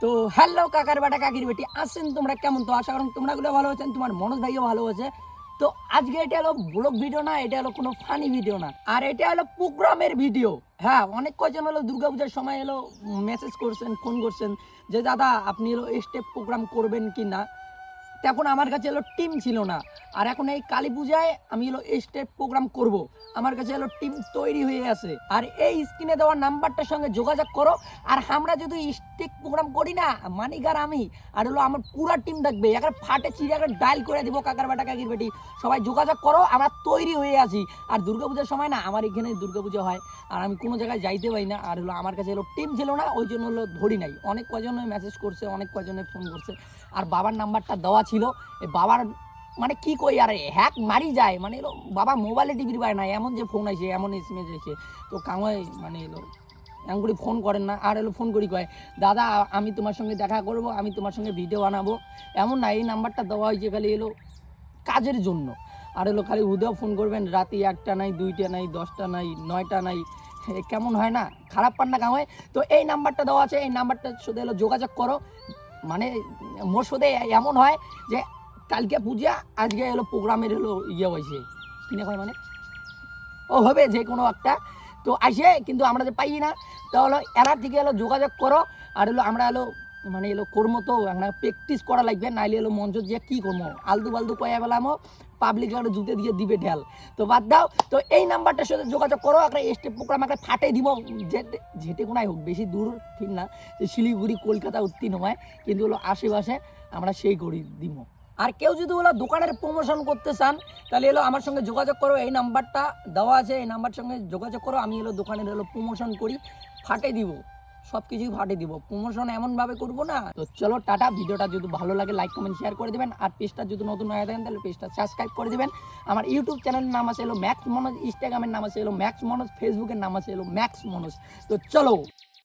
তো হ্যালো কাকার বেটা কাকির বেটি আছেন তোমরা কেমন? তো আশা করুন তোমরা গুলো ভালো আছেন, তোমার মনোজ ভাইও ভালো আছে। তো আজকে এটা হলো ব্লগ ভিডিও না, এটা হলো কোনো ফানি ভিডিও না, আর এটা হলো প্রোগ্রামের ভিডিও। হ্যাঁ, অনেক কয়জন হলো দুর্গাপূজার সময় এলো মেসেজ করছেন, ফোন করছেন যে দাদা আপনি এলো স্টেপ প্রোগ্রাম করবেন কি না। তখন আমার কাছে এলো টিম ছিল না, আর এখন এই কালী পূজায় আমি এলো স্টেপ প্রোগ্রাম করব। আমার কাছে এলো টিম তৈরি হয়ে আছে, আর এই স্ক্রিনে দেওয়া নাম্বারটার সঙ্গে যোগাযোগ করো। আর আমরা যদি স্টেপ প্রোগ্রাম করি না, মানিকার আমি আর হলো আমার পুরো টিম থাকবে, একেবারে ফাটে চিড়ে একেবারে ডায়াল করে দিব। কাকার বেটা কাকির বেটি সবাই যোগাযোগ করো, আমরা তৈরি হয়ে আছি। আর দুর্গাপূজার সময় না আমার এখানে দুর্গাপূজা হয়, আর আমি কোনো জায়গায় যাইতে পারি না, আর হলো আমার কাছে হলো টিম ছিল না, ওই জন্য হলো ধরি নাই। অনেক কজনে মেসেজ করছে, অনেক কজনে ফোন করছে, আর বাবার নাম্বারটা দেওয়া ছিল। এই বাবার মানে কি কই আর হ্যাক মারি যায়, মানে এলো বাবা মোবাইলে টিভির পায় না, এমন যে ফোন আছে, এমন এসএমএস আছে। তো কামাই মানে এলো এমন করে ফোন করেন না, আর এলো ফোন করি কয় দাদা আমি তোমার সঙ্গে দেখা করব, আমি তোমার সঙ্গে ভিডিও বানাবো। এমন না, এই নাম্বারটা দেওয়া হয়েছে খালি এলো কাজের জন্য। আর এলো খালি উদয় ফোন করবেন, রাতে 1টা নাই, 2টা নাই, 10টা নাই, 9টা নাই, কেমন হয় না, খারাপ পান না কামাই। তো এই নাম্বারটা দেওয়া আছে, এই নাম্বারটার সাথে এলো যোগাযোগ করো। মানে মোর সাথে এমন হয় যে কালকে পূজা, আজকে এলো প্রোগ্রামের হলো ইয়ে হয়েছে কিনে হয়, মানে ও হবে যে কোনো একটা। তো আসে কিন্তু আমরা যে পাই না, তাহলে এরা থেকে এলো যোগাযোগ করো। আর হলো আমরা এলো মানে এলো কর্ম, তো আমরা প্র্যাকটিস করা লাগবে, নাইলে এলো মঞ্চ দিয়ে কী করবো, আলতু ফালতু কয়া বেলামো পাবলিক একটা জুতে দিয়ে দিবে ঢেল। তো বাদ দাও, তো এই নাম্বারটার সাথে যোগাযোগ করো। একটা স্টেপ প্রোগ্রাম একটা ফাটে দিব, যেতে কোনায় হোক, বেশি দূর ঠিক না, যে শিলিগুড়ি কলকাতা উত্তীর্ণ হয়, কিন্তু হলো আশেপাশে আমরা সেই করি দিব। আর কেউ যদি হলো দোকানের প্রমোশন করতে চান, তাহলে এলো আমার সঙ্গে যোগাযোগ করো, এই নাম্বারটা দেওয়া আছে, এই নাম্বার সঙ্গে যোগাযোগ করো। আমি এলো দোকানের হলো প্রমোশন করি, ফাটে দিব, সব কিছুই ফাটে দিব, প্রমোশন এমনভাবে করবো না। তো চলো টাটা। ভিডিওটা যদি ভালো লাগে লাইক কমেন্ট শেয়ার করে দেবেন, আর পেজটা যদি নতুন হয়ে থাকেন তাহলে পেজটা সাবস্ক্রাইব করে দেবেন। আমার ইউটিউব চ্যানেলের নাম আছে এলো ম্যাক্স মনোজ, ইনস্টাগ্রামের নাম আছে এলো ম্যাক্স মনোজ, ফেসবুকের নাম আছে এলো ম্যাক্স মনোজ। তো চলো।